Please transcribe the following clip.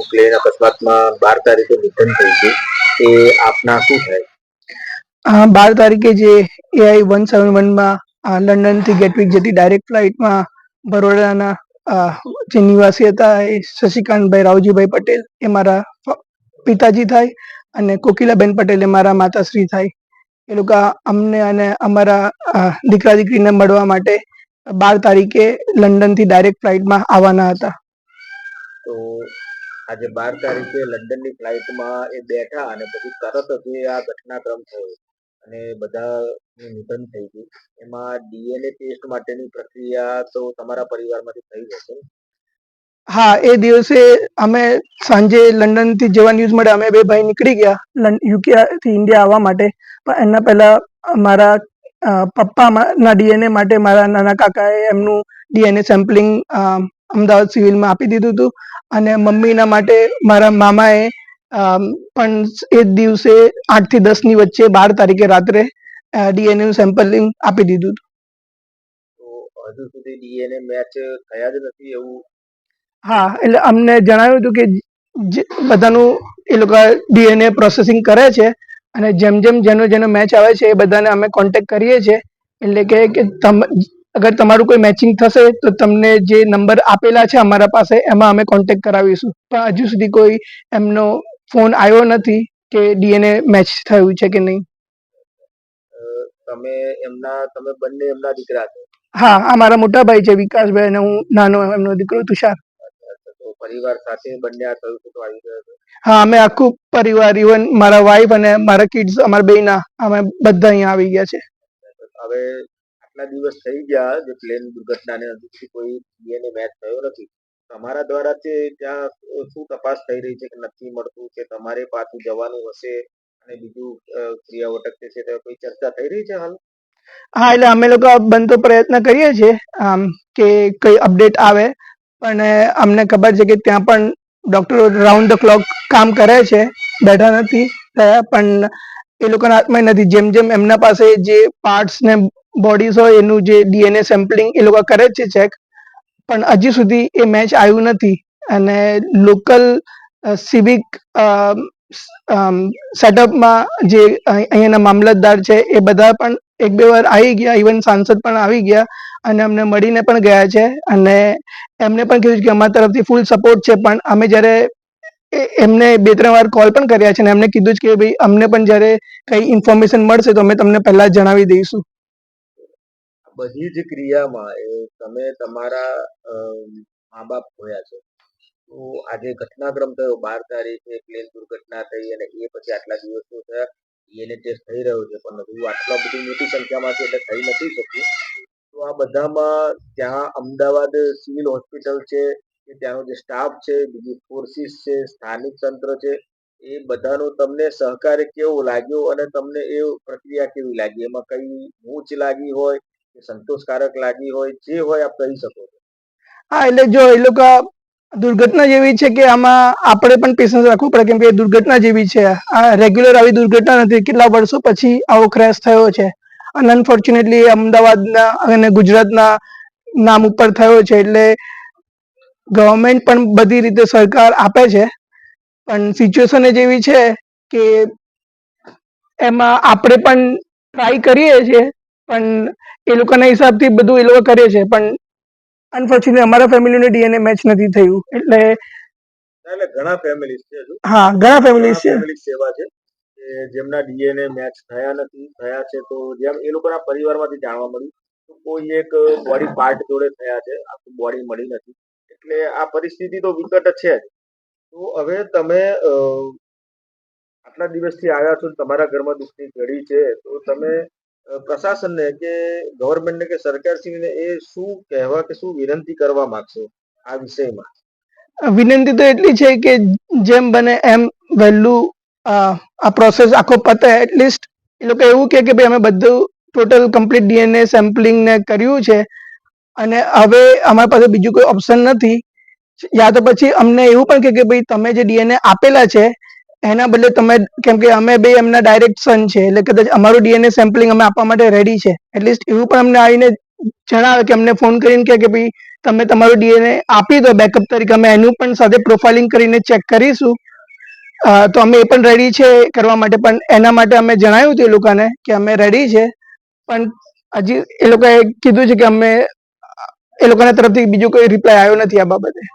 Plane અકસ્માતમાં 12 તારીખે નિધન થઈ ગયું, એ આપના શું થાય? 12 તારીખે જે AI-171માં લંડનથી ગેટવિક જતી ડાયરેક્ટ ફ્લાઇટમાં બરોડાના જે નિવાસી હતા એ શશિકાંતભાઈ રાવજીભાઈ પટેલ એ મારા પિતાજી થાય, અને કોકિલાબેન પટેલ એ મારા માતાશ્રી થાય. એ લોકો અમને અને અમારા દીકરા દીકરીને મળવા માટે 12 તારીખે લંડનથી ડાયરેક્ટ ફ્લાઇટમાં આવવાના હતા. તો આજે 12 તારીખે લંડનની ફ્લાઇટમાં એ બેઠા અને પછી તરત જ આ ઘટનાક્રમ થયો અને બધાનું નિધન થઈ ગયું. એમાં DNA ટેસ્ટ માટેની પ્રક્રિયા તો તમારા પરિવારમાંથી થઈ જશે? હા, એ દિવસે અમે સાંજે લંડનથી જેવા ન્યૂઝ મળે અમે બે ભાઈ નીકળી ગયા UK થી ઇન્ડિયા આવવા માટે. પણ એના પહેલા મારા પપ્પાના DNA માટે મારા નાના કાકાએ એમનું DNA સેમ્પલિંગ અમદાવાદ સિવિલમાં આપી દીધું હતું, અને મમ્મીના માટે મારા મામાએ પણ એ દિવસે 8 થી 10 ની વચ્ચે 12 તારીખે રાત્રે DNA નું સેમ્પલિંગ આપી દીધું હતું. તો હજુ સુધી DNA મેચ થયા જ નથી એવું? હા, એટલે અમને જણાવ્યું હતું કે બધાનું એ લોકો DNA પ્રોસેસિંગ કરે છે, અને જેમ જેમ જેનો મેચ આવે છે એ બધાને અમે કોન્ટેક્ટ કરીએ છીએ. એટલે કે અગર તમારું કોઈ મેચિંગ થશે તો તમને જે નંબર આપેલા છે અમારા પાસે એમાં અમે કોન્ટેક્ટ કરાવીશું. પણ હજુ સુધી કોઈ એમનો ફોન આવ્યો નથી કે DNA મેચ થયું છે કે નહીં. તમે બંને એમના દીકરા છો? હા, આ મારા મોટા ભાઈ છે વિકાસભાઈ, અને હું નાનો એમનો દીકરો તુષાર. તો પરિવાર સાથે બંને આ થયું તો આવી ગયો હતો? હા, અમે આખું પરિવાર, ઇવન મારા વાઈફ અને મારા કિડ્સ, અમારા બેયના, અમે બધા અહીંયા આવી ગયા છે. હવે આટલા દિવસ થઈ ગયા જે પ્લેન દુર્ઘટનાને હજુ સુધી કોઈ DNA મેચ થયો નથી. તમારા દ્વારા ત્યાં શું તપાસ થઈ રહી છે કે નથી મળતું, કે તમારે પાછું જવાનું હશે અને બીજું ક્રિયાઓ અટકતી છે, તો કોઈ ચર્ચા થઈ રહી છે હાલ? હા, એટલે અમે લોકો બનતો પ્રયત્ન કરીએ છીએ કે કઈ અપડેટ આવે, પણ અમને ખબર છે કે ત્યાં પણ ડોક્ટરો રાઉન્ડ ધ ક્લોક કામ કરે છે, બેઠા નથી થયા, પણ એ લોકોના હાથમાં નથી. જેમ જેમ એમના પાસે જે પાર્ટ્સ ને બોડીઝ હોય એનું જે DNA સેમ્પલિંગ એ લોકો કરે છે ચેક, પણ હજી સુધી એ મેચ આવ્યું નથી. અને લોકલ સિવિક સેટઅપમાં જે અહીંયાના મામલતદાર છે એ બધા પણ 1-2 વાર આવી ગયા, ઇવન સાંસદ પણ આવી ગયા અને અમને મળીને પણ ગયા છે, અને એમને પણ કીધું કે અમારા તરફથી ફૂલ સપોર્ટ છે. પણ અમે જ્યારે એમને 2-3 વાર કોલ પણ કર્યા છે અને એમને કીધું છે કે ભાઈ અમને પણ જ્યારે કઈ ઇન્ફોર્મેશન મળશે તો અમે તમને પહેલા જણાવી દઈશું. બધી જ ક્રિયામાં તમે તમારા મા બાપ ખોયા છે, તો આજે ઘટનાક્રમ થયો 12 તારીખે પ્લેન દુર્ઘટના થઈ અને એ પછી આટલા દિવસો થયા, DNA ટેસ્ટ થઈ રહ્યો છે પણ હજુ આટલા બધી મોટી સંખ્યામાં છે એટલે થઈ નથી શક્યું. તો આ બધામાં ત્યાં અમદાવાદ સિવિલ હોસ્પિટલ છે, કે ત્યાંનો જે સ્ટાફ છે, બીજી ફોર્સિસ છે, સ્થાનિક તંત્ર છે, એ બધાનો તમને સહકાર કેવો લાગ્યો અને તમને એ પ્રક્રિયા કેવી લાગી? એમાં કઈ ઊંચ લાગી હોય કે સંતોષકારક લાગી હોય, જે હોય આપ કહી શકો છો. હા, એટલે જો એ લોકો દુર્ઘટના જેવી છે કે આમાં આપણે પણ પેશન્સ રાખવું પડે, કેમ કે દુર્ઘટના જેવી છે. આ રેગ્યુલર આવી દુર્ઘટના નથી, કેટલા વર્ષો પછી આવો ક્રેશ થયો છે, અને અનફોર્ચ્યુનેટલી અમદાવાદના અને ગુજરાતના નામ ઉપર થયો છે. એટલે ગવર્મેન્ટ પણ બધી રીતે સરકાર આપે છે, પણ સિચ્યુએશન જ એવી છે કે એમાં આપણે પણ ટ્રાય કરીએ છીએ, પણ એ લોકોના હિસાબથી બધું એ લોકો કરે છે, પણ અનફોર્ચ્યુનેટલી અમારા ફેમિલીનું DNA મેચ નથી થયું. એટલે ઘણા ફેમિલીઝ છે, હા, ઘણા ફેમિલીઝ છે એવા છે કે જેમના DNA મેચ થયા નથી, થયા છે તો જેમ એ લોકોના પરિવારમાંથી જાણવા મળ્યું તો કોઈ એક બોડી પાર્ટ જોડે થયા છે, આખું બોડી મળી નથી. એટલે આ પરિસ્થિતિ તો વિકટ છે. તો હવે તમે આટલા દિવસથી આવ્યા છો, તમારા ઘરમાં દુઃખની ઘડી છે, તો તમે પ્રશાસનને કે ગવર્મેન્ટને કે સરકારશ્રીને એ શું કહેવા કે શું વિનંતી કરવા માંગશો આ વિષયમાં? વિનંતી તો એટલી છે કે જેમ બને એમ વહેલું આ પ્રોસેસ આખો પતે. એટલીસ્ટ એ લોકો એવું કે ભાઈ અમે બધું ટોટલ કમ્પ્લીટ DNA સેમ્પલિંગ ને કર્યું છે અને હવે અમારી પાસે બીજું કોઈ ઓપ્શન નથી. યા તો પછી અમને એવું પણ કે ભાઈ તમે જે DNA આપેલા છે એના બદલે તમે, કેમ કે અમે બે એમના ડાયરેક્ટ સન છે, એટલે કદાચ અમારું DNA સેમ્પલિંગ અમે આપવા માટે રેડી છે, એટલીસ્ટ એવું પણ અમને આવીને જણાવે કે અમને ફોન કરીને કે ભાઈ તમે તમારું ડીએનએ આપી દો બેકઅપ તરીકે, અમે એનું પણ સાથે પ્રોફાઇલિંગ કરીને ચેક કરીશું. તો અમે એ પણ રેડી છે કરવા માટે, પણ એના માટે અમે જણાવ્યું હતું એ લોકોને કે અમે રેડી છે, પણ હજી એ લોકોએ કીધું છે કે અમે એ લોકોના તરફથી બીજો કોઈ રિપ્લાય આવ્યો નથી આ બાબતે.